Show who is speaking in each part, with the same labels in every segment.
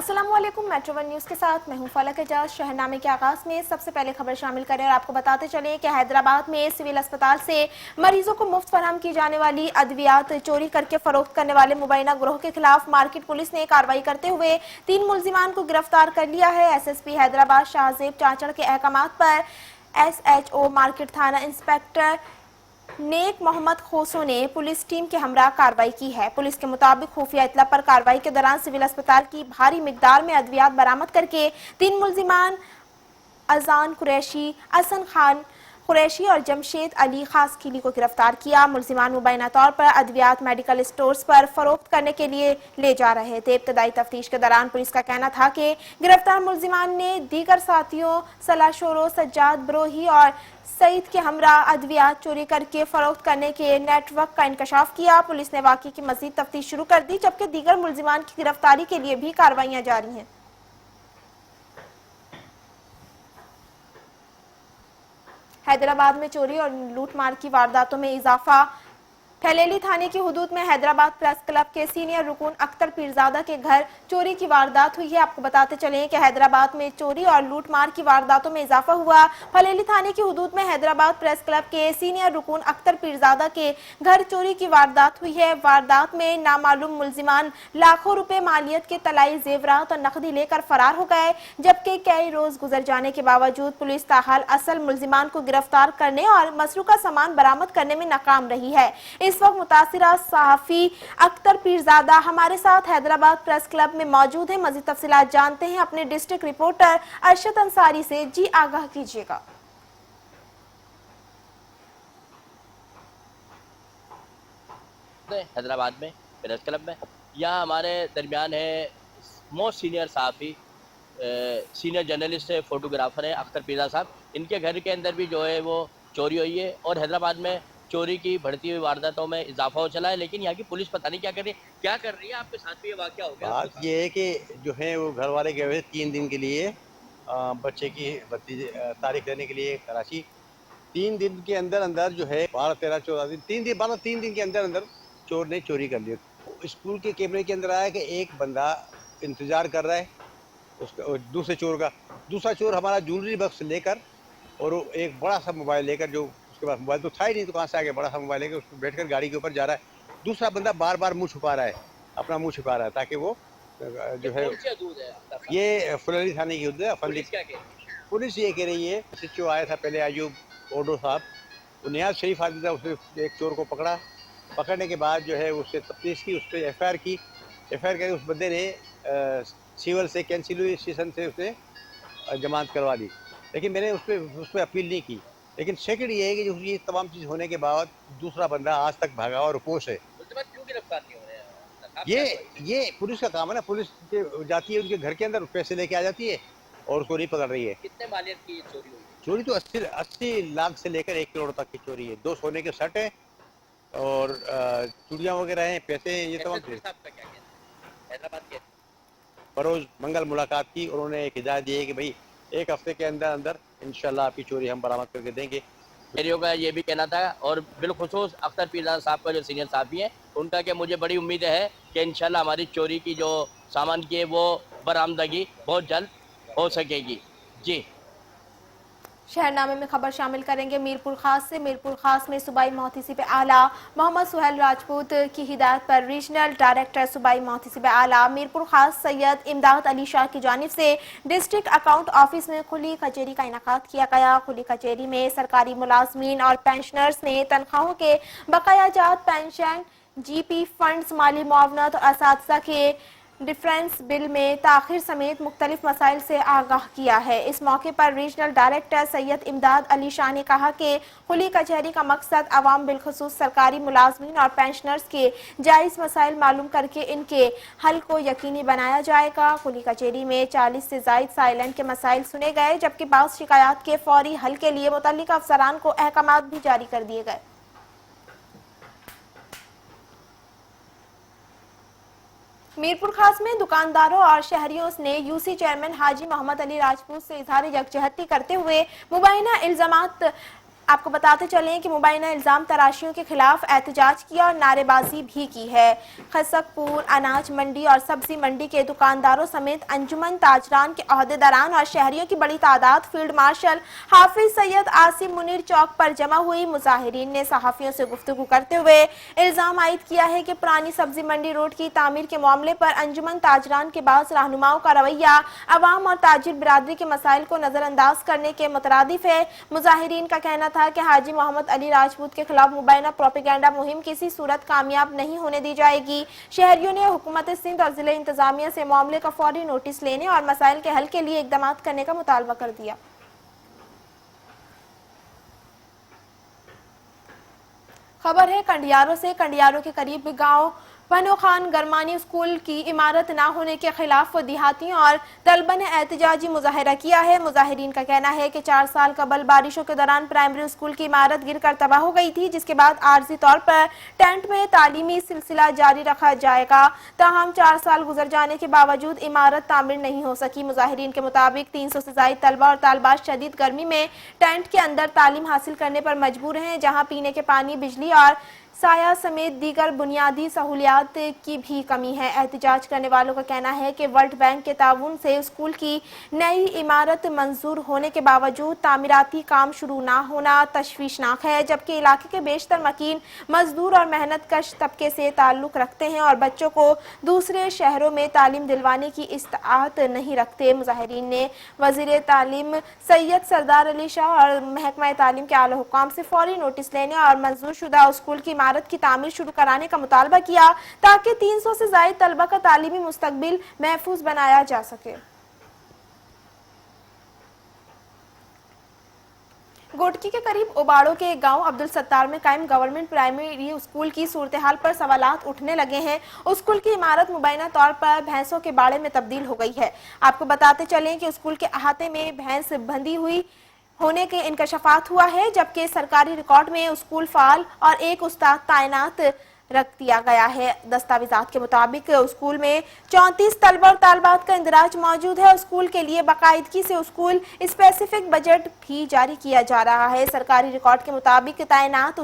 Speaker 1: अस्सलाम वालेकुम। Metro one news के साथ मैं हूं फलक एजाज। शहरनामे के आगाज में सबसे पहले खबर शामिल करें और आपको बताते चलें कि हैदराबाद में सिविल अस्पताल से मरीजों को मुफ्त फराहम की जाने वाली अद्वियात चोरी करके फरोख्त करने वाले मुबैना ग्रोह के खिलाफ मार्केट पुलिस ने कार्रवाई करते हुए 3 मुल्जिमान को गिरफ्तार कर लिया है। SSP हैदराबाद शाहजेब चाचड़ के अहकामात पर SHO मार्केट थाना इंस्पेक्टर नेक मोहम्मद खोसो ने पुलिस टीम के हमरा कार्रवाई की है। पुलिस के मुताबिक खुफिया इत्तला पर कार्रवाई के दौरान सिविल अस्पताल की भारी मिकदार में अद्वियात बरामद करके 3 मुल्जिमान अजान कुरैशी, असन खान कुरैशी और जमशेद अली खास खिली को गिरफ्तार किया। मुल्जिमान मुबैना तौर पर अद्वियात मेडिकल स्टोर्स पर फरोख्त करने के लिए ले जा रहे थे। इब्तदाई तफ्तीश के दौरान पुलिस का कहना था कि गिरफ्तार मुल्जिमान ने दीगर साथियों सलाशोरो, सज्जाद ब्रोही और सईद के हमरा अद्वियात चोरी करके फरोख्त करने के नेटवर्क का इंकशाफ किया। पुलिस ने वाक़ई की मज़ीद तफ्तीश शुरू कर दी, जबकि दीगर मुल्जिमान की गिरफ्तारी के लिए भी कार्रवाइयां जारी हैं। हैदराबाद में चोरी और लूटमार की वारदातों में इजाफा। फैलेली थाने की हुदूद में हैदराबाद प्रेस क्लब के सीनियर रुकून अख्तर पीरजादा के घर चोरी की वारदात हुई है। आपको बताते चलें कि हैदराबाद में चोरी और लूटमार की वारदातों में इजाफा हुआ। फैलेली थाने की हुदूद में हैदराबाद प्रेस क्लब के सीनियर रुकून अख्तर पीरजादा के घर चोरी की वारदात हुई है। वारदात में नामालूम मुल्जिमान लाखों रुपए मालियत के तलाई जेवरात और नकदी लेकर फरार हो गए, जबकि कई रोज गुजर जाने के बावजूद पुलिस ताहाल असल मुल्जिमान को गिरफ्तार करने और मसरूका सामान बरामद करने में नाकाम रही है। इस वक्त मुतासिरा सहाफी अख्तर पीरजादा हमारे साथ हैदराबाद प्रेस क्लब में मौजूद है। मजीद तफसीलात जानते हैं अपने डिस्ट्रिक्ट रिपोर्टर अरशद अंसारी से। जी आगाह कीजिएगा।
Speaker 2: हैदराबाद में प्रेस क्लब में यहाँ हमारे दरमियान है मोस्ट सीनियर सहाफ़ी सीनियर जर्नलिस्ट है, फोटोग्राफर है अख्तर पीरजादा साहब। इनके घर के अंदर भी जो है वो चोरी हुई है और हैदराबाद में चोरी की बढ़ती हुई वारदातों में इजाफा हो चला है। लेकिन यहाँ की पुलिस पता नहीं क्या कर रही है। आपके साथ भी ये वाकया हो गया।
Speaker 3: बात ये है कि जो है वो घर वाले गए हुए 3 दिन के लिए बच्चे की तारीख लेने के लिए कराची। 3 दिन के अंदर अंदर जो है 12, 13, 14 दिन 3 दिन के अंदर अंदर चोर ने चोरी कर लिया। स्कूल के कैमरे के अंदर आया कि एक बंदा इंतजार कर रहा है उसका दूसरे चोर का। दूसरा चोर हमारा ज्वेलरी बक्स लेकर और एक बड़ा सा मोबाइल लेकर, जो उसके पास मोबाइल तो था ही नहीं तो कहाँ से आ गया, बड़ा सा मोबाइल लेकर उसको बैठकर गाड़ी के ऊपर जा रहा है। दूसरा बंदा बार बार मुंह छुपा रहा है, अपना मुंह छुपा रहा है ताकि वो जो है ये फुलरी थाने की हदूद है। पुलिस ये कह रही है SHO आया था पहले अयूब ओडो साहब, वो नियाज शरीफ आदमी था, उसने एक चोर को पकड़ने के बाद जो है उससे तफ्तीश की, उस पर FIR की। FIR करके उस बंदे ने सिविल से कैंसिल स्टेशन से उसने जमानत करवा दी। लेकिन मैंने उस पर अपील नहीं की। लेकिन सेकंड ये है कि ये तमाम चीज़ होने के बाद दूसरा बंदा आज तक भागा और रुपोश है।
Speaker 2: क्यों गिरफ्तार नहीं हो रहे हैं?
Speaker 3: ये पुलिस का काम है ना। पुलिस जाती है उनके घर के अंदर, पैसे लेके आ जाती है और उसको नहीं पकड़ रही है।
Speaker 2: कितने मालियत की चोरी हुई?
Speaker 3: चोरी तो 80 लाख से लेकर 1 करोड़ तक की चोरी है। 2 सोने के सेट है और चूड़ियाँ वगैरह हैं, पैसे हैं, ये तमाम चीज़।
Speaker 2: हैदराबाद के
Speaker 3: बरोज मंगल मुलाकात की, उन्होंने एक हिदायत दी है कि भाई 1 हफ्ते के अंदर अंदर इंशाल्लाह आपकी चोरी हम बरामद करके देंगे।
Speaker 2: मेरियों का ये भी कहना था और बिलखुसूस अख्तर पीरजादा साहब का जो सीनियर साहबी हैं उनका कि मुझे बड़ी उम्मीद है कि इंशाल्लाह हमारी चोरी की जो सामान की है वो बरामदगी बहुत जल्द हो सकेगी। जी
Speaker 1: शहरनामे में खबर शामिल करेंगे मीरपुर खास से। मीरपुर खास में सूबाई मोहतसिब आला मोहम्मद सुहेल राजपूत की हिदायत पर रीजनल डायरेक्टर सूबाई मोहतसिब आला मीरपुर खास सैयद इमदाद अली शाह की जानिब से डिस्ट्रिक्ट अकाउंट ऑफिस में खुली कचहरी का इनेकाद किया गया। खुली कचहरी में सरकारी मुलाजमीन और पेंशनर्स ने तनख्वाहों के बकाया जात, पेंशन, GP फंड्स, माली मुआवनत और असातिज़ा के डिफरेंस बिल में ताखिर समेत मुख्तलिफ मसाइल से आगाह किया है। इस मौके पर रीजनल डायरेक्टर सैयद इमदाद अली शाह ने कहा कि खुली कचहरी का मकसद अवाम बिलखुसूस सरकारी मुलाजमीन और पेंशनर्स के जायज़ मसाइल मालूम करके इनके हल को यकीनी बनाया जाएगा। खुली कचहरी में 40 से ज़ायद साइलेंट के मसाइल सुने गए, जबकि बाज़ शिकायत के फौरी हल के लिए मुतल्लिका अफसरान को अहकामात भी जारी कर दिए गए। मीरपुर खास में दुकानदारों और शहरियों ने UC चेयरमैन हाजी मोहम्मद अली राजपूत से इजहार यकजहती करते हुए मुबैना इल्जामात आपको बताते चलें कि मुबैना इल्जाम तराशियों के खिलाफ एहतजाज किया और नारेबाजी भी की है। खसकपुर अनाज मंडी और सब्जी मंडी के दुकानदारों समेत अंजुमन ताजरान के अहदेदारान और शहरियों की बड़ी तादाद फील्ड मार्शल हाफिज सैयद आसिम मुनीर चौक पर जमा हुई। मुजाहिरीन ने सहाफियों से गुफ्तगू करते हुए इल्जाम आयद किया है कि पुरानी सब्जी मंडी रोड की तामीर के मामले पर अंजुमन ताजरान के बाद रहनुमाओं का रवैया अवाम और ताजिर बिरादरी के मसाइल को नजरअंदाज करने के मुतरादिफ है। मुजाहिरीन का कहना था कि हाजी मोहम्मद अली राजपूत के खिलाफ मुबैना प्रोपेगेंडा मुहिम किसी सूरत कामयाब नहीं होने दी जाएगी। शहरियों ने हुकूमत सिंध और जिले इंतजामिया से मामले का फौरी नोटिस लेने और मसाइल के हल के लिए इकदाम करने का मुतालबा कर दिया। खबर है कंडियारों से। कंडियारों के करीब गांव बनो खान गरमानी स्कूल की इमारत ना होने के खिलाफ देहातियों और तलबा ने एहतजाजी मुजाहिरा किया है। मुजाहिरीन का कहना है कि 4 साल कबल बारिशों के दौरान प्राइमरी स्कूल की इमारत गिरकर तबाह हो गई थी, जिसके बाद आर्जी तौर पर टेंट में तालीमी सिलसिला जारी रखा जाएगा। ताहम 4 साल गुजर जाने के बावजूद इमारत तामीर नहीं हो सकी। मुजाहिरीन के मुताबिक 300 से ज्यादा तलबा और तालबात शदीद गर्मी में टेंट के अंदर तालीम हासिल करने पर मजबूर हैं, जहाँ पीने के पानी, बिजली और साया समेत दीगर बुनियादी सहूलियात की भी कमी है। एहतजाज करने वालों का कहना है कि वर्ल्ड बैंक के ताउन से स्कूल की नई इमारत मंजूर होने के बावजूद तामीराती काम शुरू ना होना तशवीशनाक है, जबकि इलाके के बेशतर मकीन मजदूर और मेहनत कश तबके से ताल्लुक रखते हैं और बच्चों को दूसरे शहरों में तालीम दिलवाने की इस्तात नहीं रखते। मुजाहिरीन ने वजीर तालीम सैयद सरदार अली शाह और महकमा तालीम के आला हुकाम से फौरी नोटिस लेने और मंजूर शुदा स्कूल की इमारत की तामीर शुरू कराने का मुतालबा किया, ताकि 300 से ज्यादा तलबा का तालीमी मुस्तकबिल महफूज बनाया जा सके। गोटकी के करीब ओबाड़ो के गांव अब्दुल सत्तार में कायम गवर्नमेंट प्राइमरी स्कूल की सूरत-ए-हाल पर सवालात उठने लगे हैं। स्कूल की इमारत मुबैना तौर पर भैंसों के बाड़े में तब्दील हो गई है। आपको बताते चलें कि स्कूल के अहाते में भैंस बंधी हुई होने के इंकशाफात हुआ है, जबकि सरकारी रिकॉर्ड में स्कूल फाल और एक उस्ताद तैनात रख दिया गया है। दस्तावेजात के मुताबिक स्कूल में 34 तलबा और तालबात का इंदराज मौजूद है और स्कूल के लिए बाकायदगी से स्कूल स्पेसिफिक बजट भी जारी किया जा रहा है। सरकारी रिकॉर्ड के मुताबिक तैनात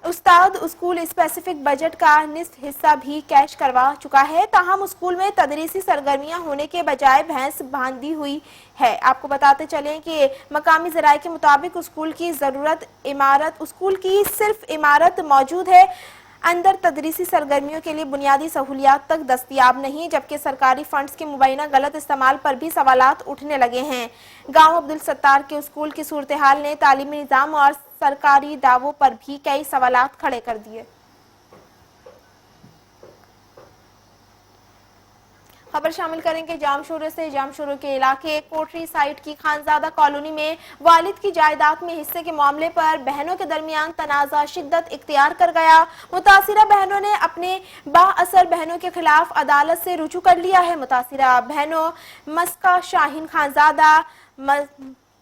Speaker 1: उस्ताद स्कूल स्पेसिफिक बजट का निस्फ हिस्सा भी कैश करवा चुका है। ताहम स्कूल में तदरीसी सरगर्मियां होने के बजाय भैंस बांधी हुई है। आपको बताते चलें कि मकामी ज़राए के मुताबिक स्कूल की सिर्फ इमारत मौजूद है, अंदर तदरीसी सरगर्मियों के लिए बुनियादी सहूलियात तक दस्तयाब नहीं, जबकि सरकारी फंड्स के मुबैना गलत इस्तेमाल पर भी सवालात उठने लगे हैं। गांव अब्दुल सत्तार के स्कूल की सूरत-ए-हाल ने तालीमी निज़ाम और सरकारी दावों पर भी कई सवालात खड़े कर दिए। खबर शामिल करेंगे जामशोरे से। जामशोरे के इलाके कोटरी साइट की खानजादा कॉलोनी में वालिद की जायदाद में हिस्से के मामले पर बहनों के दरमियान तनाज़ा शिद्दत इख्तियार कर गया। मुतासिरा बहनों ने अपने बाअसर बहनों के खिलाफ अदालत से रुजू कर लिया है। मुतासिरा बहनों मस्का शाहीन खानजादा,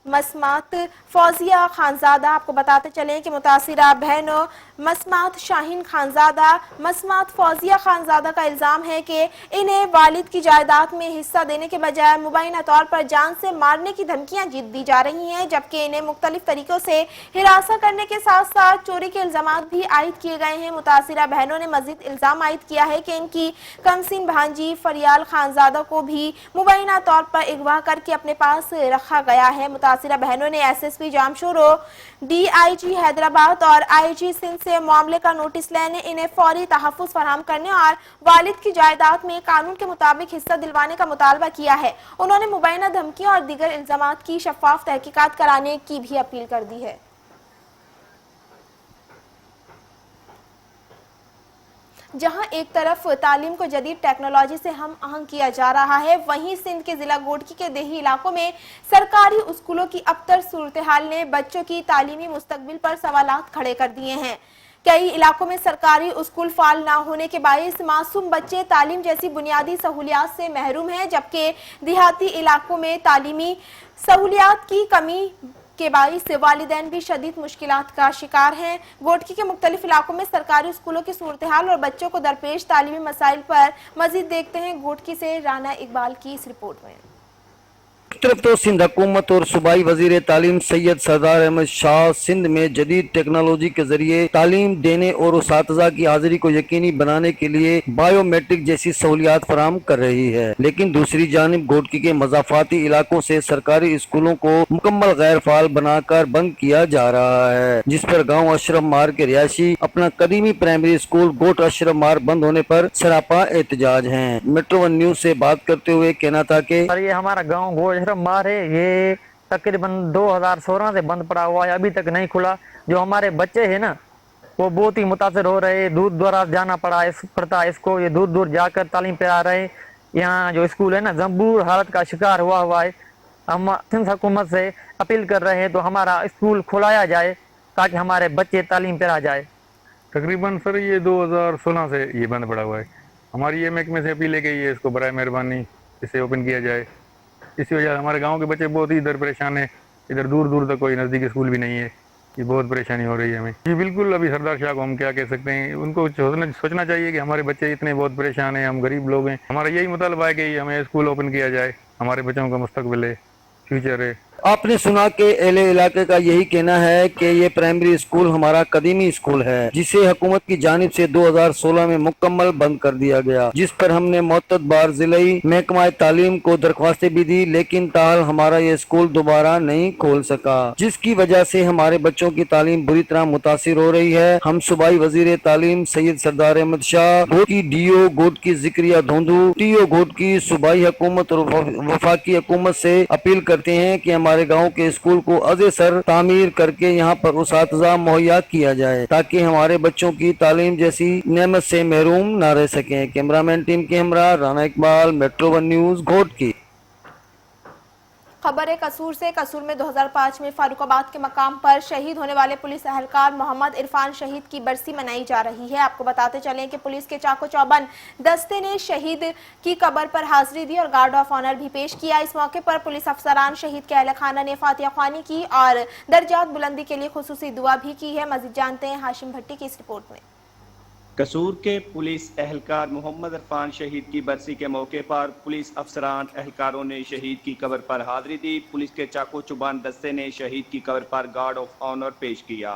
Speaker 1: मसमात फौजिया खानजादा, आपको बताते चलें कि मुतासिरा बहनों मसमात शाहीन खानजादा, मसमात फौजिया खानजादा का इल्ज़ाम है कि इन्हें वालिद की जायदाद में हिस्सा देने के बजाय मुबैना तौर पर जान से मारने की धमकियां दी जा रही हैं, जबकि इन्हें मुख्तलिफ तरीकों से हिरासा करने के साथ साथ चोरी के इल्ज़ामात भी आयद किए गए हैं। मुतासिरा बहनों ने मजीद इल्ज़ाम आयद किया है कि इनकी कमसिन भांजी फरियाल खानजादा को भी मुबैना तौर पर अगवा करके अपने पास रखा गया है। मुतासिरा बहनों ने SSP जामशोरो, DIG हैदराबाद और IG सिंध से मामले का नोटिस लेने, इन्हें फौरी तहफ़्फ़ुज़ फराहम करने और वालिद की जायदाद में कानून के मुताबिक हिस्सा दिलवाने का मुतालबा किया है। उन्होंने मुबैना धमकियों और दीगर इल्ज़ामात की शफ़ाफ़ तहकीकात कराने की भी अपील कर दी है। जहां एक तरफ तालीम को जदीद टेक्नोलॉजी से हम आहंग किया जा रहा है, वहीं सिंध के जिला गोटकी के देही इलाकों में सरकारी स्कूलों की अबतर सूरत-ए-हाल ने बच्चों की तालीमी मुस्तकबिल पर सवालात खड़े कर दिए हैं। कई इलाकों में सरकारी स्कूल फाल ना होने के बायस मासूम बच्चे तालीम जैसी बुनियादी सहूलियात से महरूम हैं, जबकि देहाती इलाकों में तालीमी सहूलियात की कमी के बाइस वालिदैन भी शदीद मुश्किलात का शिकार हैं। गोटकी के मुख्तलिफ इलाकों में सरकारी स्कूलों की सूरत-ए-हाल और बच्चों को दरपेश तालीमी मसाइल पर मजीद देखते हैं गोटकी से राना इकबाल की इस रिपोर्ट में।
Speaker 4: طرف تو سندھ حکومت اور صوبائی وزیر تعلیم سید سردار احمد شاہ سندھ میں جدید ٹیکنالوجی کے ذریعے تعلیم دینے اور اساتذہ کی حاضری کو یقینی بنانے کے لیے بایو میٹرک جیسی سہولیات فراہم کر رہی ہے، لیکن دوسری جانب گھوٹکی کے مضافاتی علاقوں سے سرکاری اسکولوں کو مکمل غیر فعال بنا کر بند کیا جا رہا ہے، جس پر گاؤں اشرف مار کے رہائشی اپنا قدیمی پرائمری اسکول گوٹ اشرف مار بند ہونے پر سراپا احتجاج ہیں۔ میٹرو ون نیوز سے بات کرتے ہوئے کہنا تھا کہ
Speaker 5: یہ ہمارا گاؤں گوٹ اشرف مار ہے، یہ تقریباً 2016 سے بند پڑا ہوا ہے، ابھی تک نہیں کھلا۔ جو ہمارے بچے ہیں نا وہ بہت ہی متاثر ہو رہے ہیں، دور دراز جانا پڑتا ہے اس کو، یہ دور دور جا کر تعلیم پہ آ رہے ہیں۔ یہاں جو اسکول ہے نا زمبور حالت کا شکار ہوا ہے۔ ہم سندھ حکومت سے اپیل کر رہے ہیں تو ہمارا اسکول کھلایا جائے تاکہ ہمارے بچے تعلیم پہ آ جائے۔
Speaker 6: تقریباً سر یہ 2016 سے یہ بند پڑا ہوا ہے۔ ہماری یہ محکمے سے اپیل ہے کہ یہ اس کو برائے مہربانی اسے اوپن کیا جائے۔ اسی وجہ سے ہمارے گاؤں کے بچے بہت ہی ادھر پریشان ہیں، ادھر دور دور تک کوئی نزدیک اسکول بھی نہیں ہے، یہ بہت پریشانی ہو رہی ہے ہمیں۔ جی بالکل، ابھی سردار شاہ کو ہم کیا کہہ سکتے ہیں، ان کو سوچنا چاہیے کہ ہمارے بچے اتنے بہت پریشان ہیں، ہم غریب لوگ ہیں، ہمارا یہی مطالبہ ہے کہ ہمیں اسکول اوپن کیا جائے، ہمارے بچوں کا مستقبل ہے، فیوچر ہے۔
Speaker 4: آپ نے سنا کہ اہل علاقے کا یہی کہنا ہے کہ یہ پرائمری اسکول ہمارا قدیمی اسکول ہے جسے حکومت کی جانب سے 2016 میں مکمل بند کر دیا گیا، جس پر ہم نے معتد بار ضلعی محکمہ تعلیم کو درخواستیں بھی دی، لیکن تاحال ہمارا یہ اسکول دوبارہ نہیں کھول سکا، جس کی وجہ سے ہمارے بچوں کی تعلیم بری طرح متاثر ہو رہی ہے۔ ہم صوبائی وزیر تعلیم سید سردار احمد شاہ، گوٹ کی ڈی او گوٹ کی ذکریہ دھوندو، ٹی او گوٹ کی صوبائی حکومت اور وفاقی حکومت سے اپیل کرتے ہیں کہ ہمارے گاؤں کے اسکول کو از سر تعمیر کر کے یہاں پر اساتذہ مہیا کیا جائے تاکہ ہمارے بچوں کی تعلیم جیسی نعمت سے محروم نہ رہ سکیں۔ کیمرامین ٹیم کے ہمراہ Rana Iqbal, metro one news, Ghotki.
Speaker 1: خبر ہے قصور سے۔ قصور میں 2005 میں فاروق آباد کے مقام پر شہید ہونے والے پولیس اہلکار محمد عرفان شہید کی برسی منائی جا رہی ہے۔ آپ کو بتاتے چلیں کہ پولیس کے چاق و چوبند دستے نے شہید کی قبر پر حاضری دی اور گارڈ آف آنر بھی پیش کیا۔ اس موقع پر پولیس افسران شہید کے اہل خانہ نے فاتحہ خوانی کی اور درجات بلندی کے لیے خصوصی دعا بھی کی ہے۔ مزید جانتے ہیں ہاشم بھٹی کی اس رپورٹ میں۔
Speaker 7: قصور کے پولیس اہلکار محمد عرفان شہید کی برسی کے موقع پر پولیس افسران اہلکاروں نے شہید کی قبر پر حاضری دی۔ پولیس کے چاقو چوبان دستے نے شہید کی قبر پر گارڈ آف آنر پیش کیا،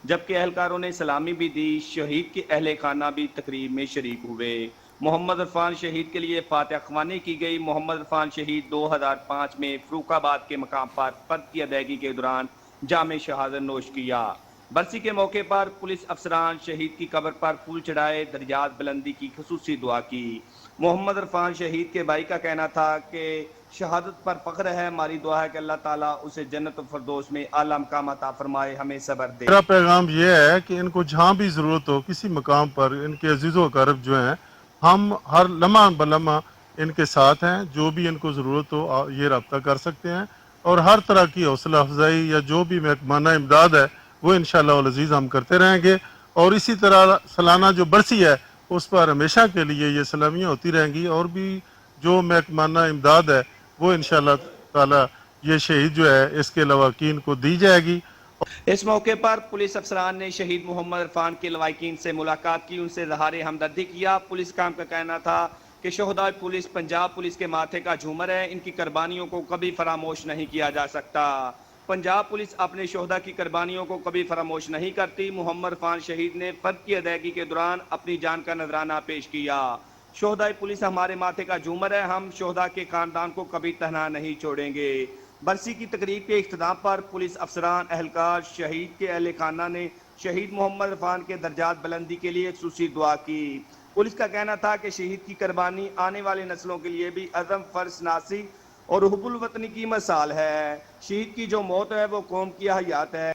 Speaker 7: جبکہ اہلکاروں نے سلامی بھی دی۔ شہید کے اہل خانہ بھی تقریب میں شریک ہوئے۔ محمد عرفان شہید کے لیے فاتحہ خوانی کی گئی۔ محمد عرفان شہید 2005 میں فاروق آباد کے مقام پر فرض کی ادائیگی کے دوران جام شہادت نوش کیا۔ برسی کے موقع پر پولیس افسران شہید کی قبر پر پھول چڑھائے، درجات بلندی کی خصوصی دعا کی۔ محمد عرفان شہید کے بھائی کا کہنا تھا کہ شہادت پر فخر ہے، ہماری دعا ہے کہ اللہ تعالیٰ اسے جنت الفردوس میں اعلیٰ مقام عطا فرمائے، ہمیں صبر دے۔
Speaker 8: میرا پیغام یہ ہے کہ ان کو جہاں بھی ضرورت ہو، کسی مقام پر ان کے عزیز و اقارب جو ہیں، ہم ہر لمحہ بلمحہ ان کے ساتھ ہیں، جو بھی ان کو ضرورت ہو یہ رابطہ کر سکتے ہیں، اور ہر طرح کی حوصلہ افزائی یا جو بھی محکمانہ امداد ہے وہ انشاءاللہ العزیز ہم کرتے رہیں گے، اور اسی طرح سالانہ جو برسی ہے اس پر ہمیشہ کے لیے یہ سلامیاں ہوتی رہیں گی، اور بھی جو محکمانہ امداد ہے وہ انشاءاللہ تعالی یہ شہید جو ہے اس کے لواحقین کو دی جائے گی۔
Speaker 7: اس موقع پر پولیس افسران نے شہید محمد عرفان کے لواحقین سے ملاقات کی، ان سے اظہار ہمدردی کیا۔ پولیس کام کا کہنا تھا کہ شہداء پولیس پنجاب پولیس کے ماتھے کا جھومر ہے، ان کی قربانیوں کو کبھی فراموش نہیں کیا جا سکتا۔ پنجاب پولیس اپنے شہداء کی قربانیوں کو کبھی فراموش نہیں کرتی۔ محمد عرفان شہید نے فرض کی ادائیگی کے دوران اپنی جان کا نذرانہ پیش کیا۔ شہداء پولیس ہمارے ماتھے کا جھومر ہے، ہم شہداء کے خاندان کو کبھی تنہا نہیں چھوڑیں گے۔ برسی کی تقریب کے اختتام پر پولیس افسران اہلکار شہید کے اہل خانہ نے شہید محمد عرفان کے درجات بلندی کے لیے خصوصی دعا کی۔ پولیس کا کہنا تھا کہ شہید کی قربانی آنے والی نسلوں کے لیے بھی عزم، فرض شناسی اور حب الوطنی کی مثال ہے۔ شہید کی جو موت ہے وہ قوم کی حیات ہے۔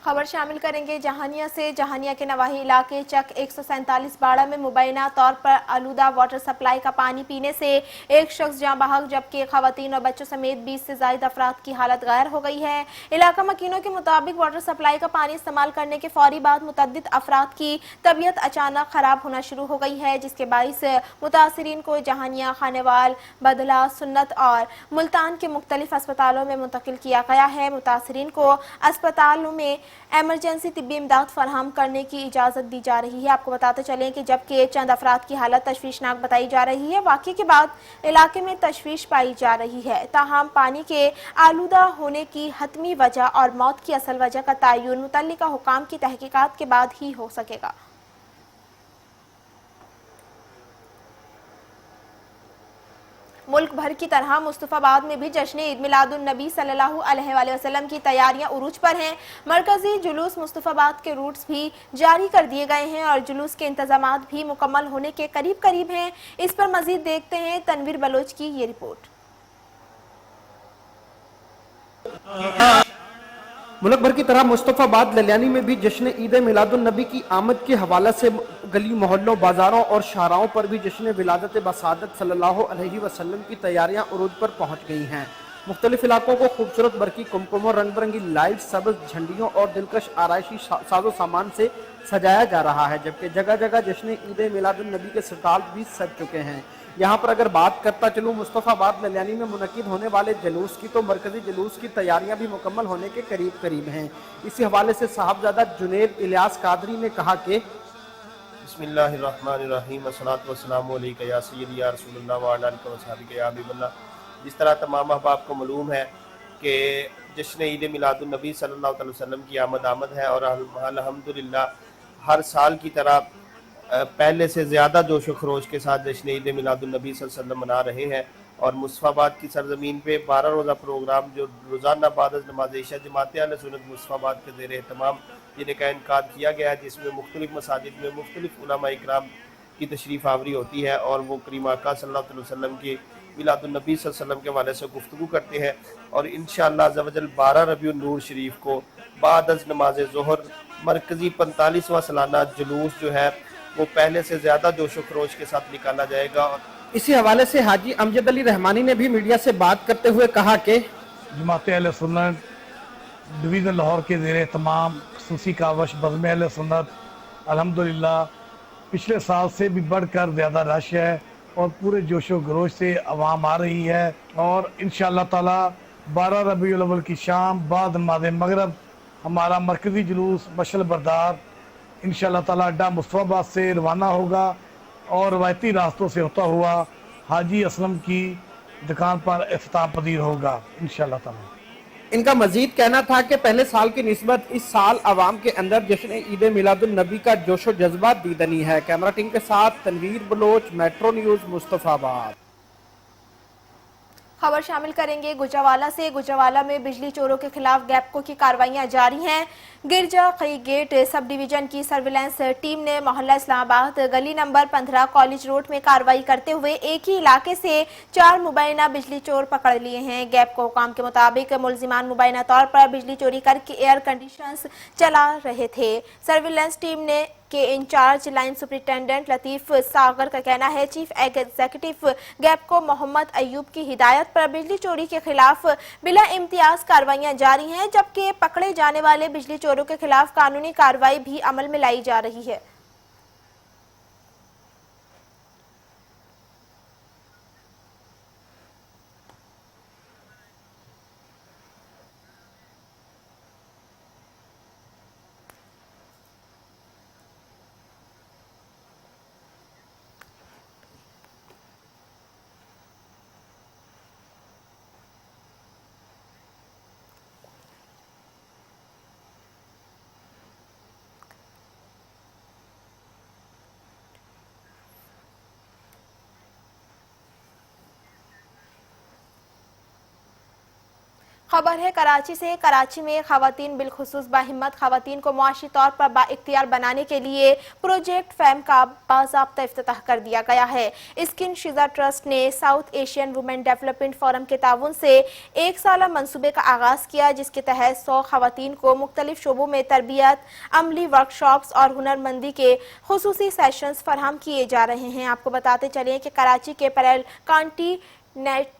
Speaker 1: خبر شامل کریں گے جہانیہ سے۔ جہانیہ کے نواحی علاقے چک 147 باڑہ میں مبینہ طور پر آلودہ واٹر سپلائی کا پانی پینے سے ایک شخص جاں بحق جبکہ خواتین اور بچوں سمیت 20 سے زائد افراد کی حالت غیر ہو گئی ہے۔ علاقہ مکینوں کے مطابق واٹر سپلائی کا پانی استعمال کرنے کے فوری بعد متعدد افراد کی طبیعت اچانک خراب ہونا شروع ہو گئی ہے، جس کے باعث متاثرین کو جہانیہ، خانوال، بدلہ، سنت اور ملتان کے مختلف اسپتالوں میں منتقل کیا گیا ہے۔ متاثرین کو اسپتالوں میں एमरजेंसी तिब्बी इमदाद फराहम करने की इजाज़त दी जा रही है। आपको बताते चलें कि जबकि चंद अफराद की हालत तशवीशनाक बताई जा रही है, वाक़े के बाद इलाके में तशवीश पाई जा रही है। ताहम पानी के आलूदा होने की हतमी वजह और मौत की असल वजह का तयन मुतल्लिका हुकाम की तहकीकात के बाद ही हो सकेगा। मुल्क भर की तरह मुस्तफाबाद में भी जश्न ईद मिलादुन नबी सल्लल्लाहु अलैहि वसल्लम की तैयारियां उरूज पर हैं। मरकजी जुलूस मुस्तफाबाद के रूट्स भी जारी कर दिए गए हैं और जुलूस के इंतजामात भी मुकम्मल होने के करीब हैं। इस पर मजीद देखते हैं तनवीर बलोच की ये रिपोर्ट।
Speaker 9: मुल्क भर की तरह मुस्तफाबाद ललियानी में भी जश्न ईद मिलादुन नबी की आमद के हवाले से गली मोहल्लों, बाजारों और शाहराओं पर भी जश्न विलादत बसादत सल्लल्लाहु अलैहि वसल्लम की तैयारियां उरूज पर पहुंच गई हैं। मुख्तलिफ इलाकों को खूबसूरत बरकी कुमकुमों, रंग बिरंगी लाइट, सब्ज झंडियों और दिलकश आराइशी साजो सामान से सजाया जा रहा है, जबकि जगह जगह जश्न ईद मिलादुन नबी के स्टॉल भी सज चुके हैं। यहाँ पर अगर बात करता चलूँ मुस्तफाबाद ललियानी में मुनक्किद होने वाले जुलूस की, तो मरकजी जुलूस की तैयारियां भी मुकम्मल होने के करीब हैं। इसी हवाले से साहबजादा जुनैद इलियास कादरी ने कहा कि
Speaker 10: बिस्मिल्लाहिर्रहमानिर्रहीम अस्सलातु वस्सलामु अलैका या सय्यदी या रसूलल्लाह व अला आलिका व सहाबिका या हबीबल्लाह। जिस तरह तमाम अहबाब को मालूम है कि जश्न ईद मिलादुन नबी सल्लल्लाहु अलैहि वसल्लम की आमद है और अल्हम्दुलिल्लाह हर साल की तरह पहले से ज़्यादा जोश व खरोश के साथ जश्न ईद मिलादुन नबी सल्लल्लाहु अलैहि वसल्लम मना रहे हैं। और मुस्तफाबाद की सरजमीन पे 12 रोज़ा प्रोग्राम जो रोज़ाना बाद नमाज इशा जमात अहले सुन्नत मुस्तफाबाद के ज़ेर एहतमाम जिनका इनकाद किया गया है, जिसमें मुख्तलिफ मसाजिद में मुख्तलिफ उलमा इकराम की तशरीफ़ आवरी होती है और वो करीम आका सल्लल्लाहु अलैहि वसल्लम की मिलादुन नबी सल्लल्लाहु अलैहि वसल्लम के हवाले से गुफ्तगू करते हैं। और इंशाअल्लाह अज़्ज़ा वजल 12 रबीउन नूर शरीफ को बाद नमाज ज़ोहर मरकज़ी 45वां सालाना जुलूस जो है वो पहले से ज़्यादा जोश व खरोश के साथ निकाला जाएगा।
Speaker 9: इसी हवाले से हाजी अमजद अली रहमानी ने भी मीडिया से बात करते हुए कहा कि
Speaker 11: जमात अहले सुन्नत डिवीज़न लाहौर के ज़ेर तमाम खसूसी कावश बज़्म अहले सुन्नत अल्हम्दुलिल्लाह पिछले साल से भी बढ़कर ज़्यादा रश है और पूरे जोश व खरोश से आवाम आ रही है। और इंशाअल्लाह ताला 12 रबीउल अव्वल की शाम बाद नमाज मगरब हमारा मरकज़ी जुलूस मशअल बरदार इंशाअल्लाह ताला अड्डा मुस्तफाबाद से रवाना होगा और रवायती रास्तों से होता हुआ हाजी असलम की दुकान पर इफ्तार पजीर होगा इंशाअल्लाह ताला।
Speaker 9: इनका मजीद कहना था कि पहले साल की निस्बत इस साल आवाम के अंदर जश्न ईद मिलादुन नबी का जोशो जज्बा दीदनी है। कैमरा टीम के साथ तनवीर बलोच, मेट्रो न्यूज़, मुस्तफाबाद।
Speaker 1: खबर शामिल करेंगे गुजरावाला से। गुजरावाला में बिजली चोरों के खिलाफ गैपको की कार्रवाइयां जारी हैं। गिरजा कई गेट सब डिवीजन की सर्विलांस टीम ने मोहल्ला इस्लामाबाद गली नंबर 15 कॉलेज रोड में कार्रवाई करते हुए एक ही इलाके से 4 मुबैना बिजली चोर पकड़ लिए हैं। गैपको हुकाम के मुताबिक मुलजिमान मुबैना तौर पर बिजली चोरी करके एयर कंडीशनर्स चला रहे थे। सर्विलांस टीम ने के इंचार्ज लाइन सुपरिटेंडेंट लतीफ सागर का कहना है चीफ एग्जीक्यूटिव गैपको मोहम्मद अयूब की हिदायत पर बिजली चोरी के खिलाफ बिला इम्तियाज कार्रवाइयां जारी हैं, जबकि पकड़े जाने वाले बिजली चोरों के खिलाफ कानूनी कार्रवाई भी अमल में लाई जा रही है। खबर है कराची से। कराची में खवातीन बिलखुसूस बाहिम्मत खवातीन को मुआशी तौर पर बाइख्तियार बनाने के लिए प्रोजेक्ट फैम का बाज़ाब्ता इफ्तिताह कर दिया गया है। स्किन शिजा ट्रस्ट ने south Asian women development forum के ताउन से एक साला मंसूबे का आगाज किया, जिसके तहत 100 खवातीन को मुख्तलिफ शोबों में तरबियत, अमली वर्कशॉप्स और हुनरमंदी के खुसूसी सेशंस फराहम किए जा रहे हैं। आपको बताते चलें कि कराची के पैरेल कॉन्टिनेंटल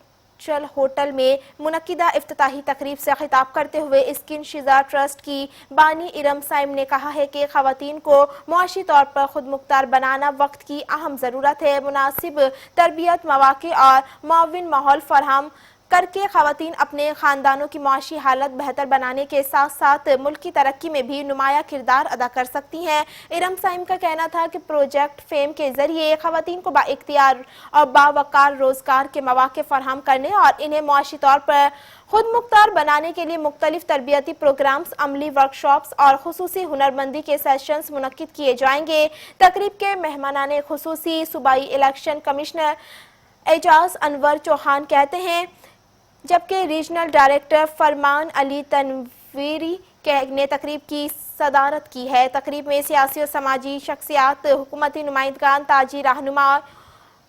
Speaker 1: होटल में मुनक्किदा इफ्तिताही तकरीब से खिताब करते हुए स्किन शिजा ट्रस्ट की बानी इरम साइम ने कहा है कि खवातीन को मुआशी तौर पर खुद मुख्तार बनाना वक्त की अहम ज़रूरत है। मुनासिब तरबियत, मौक़े और मुआविन माहौल फराहम करके खवातीन अपने खानदानों की माशी हालत बेहतर बनाने के साथ साथ मुल्क की तरक्की में भी नुमाया किरदार अदा कर सकती हैं। इरम साइम का कहना था कि प्रोजेक्ट फेम के जरिए खवातीन को बाइख्तियार और बावकार रोजगार के मौके फराहम करने और इन्हें मुआशी तौर पर खुद मुख्तार बनाने के लिए मुख्तलिफ तरबियती प्रोग्राम्स, अमली वर्कशॉप्स और खुसूसी हुनरमंदी के सेशंस मुनक्किद किए जाएंगे। तकरीब के मेहमानाने खुसूसी सूबाई इलेक्शन कमिश्नर एजाज अनवर चौहान कहते हैं, जबकि रीजनल डायरेक्टर फरमान अली तनवीरी ने तकरीब की सदारत की है। तकरीब में सियासी और समाजी शख्सियात, हुकूमती नुमाइंदगान, ताजी रहनुमा,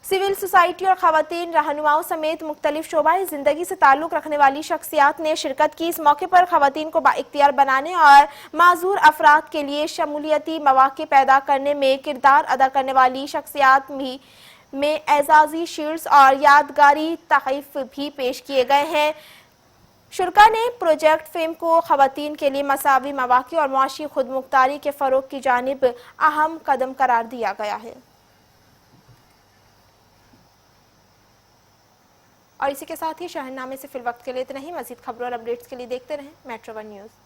Speaker 1: सिविल सोसाइटी और खवातीन रहनुमाओं समेत मुख्तलिफ शोबाए जिंदगी से ताल्लुक़ रखने वाली शख्सियात ने शिरकत की। इस मौके पर खवातीन को बाइख्तियार बनाने और माजूर अफराद के लिए शमूलियती मौके पैदा करने में किरदार अदा करने वाली शख्सियात में एजाजी शील्ड्स और यादगारी तहफ़ भी पेश किए गए हैं। शुरका ने प्रोजेक्ट फेम को खवातीन के लिए मसावी मौके और मुआशी खुदमुख्तारी के फ़रोग़ की जानिब अहम कदम करार दिया गया है। और इसी के साथ ही शहरनामे से फिल वक्त के लिए इतना ही। मज़ीद खबरों और अपडेट्स के लिए देखते रहें मेट्रो 1 न्यूज़।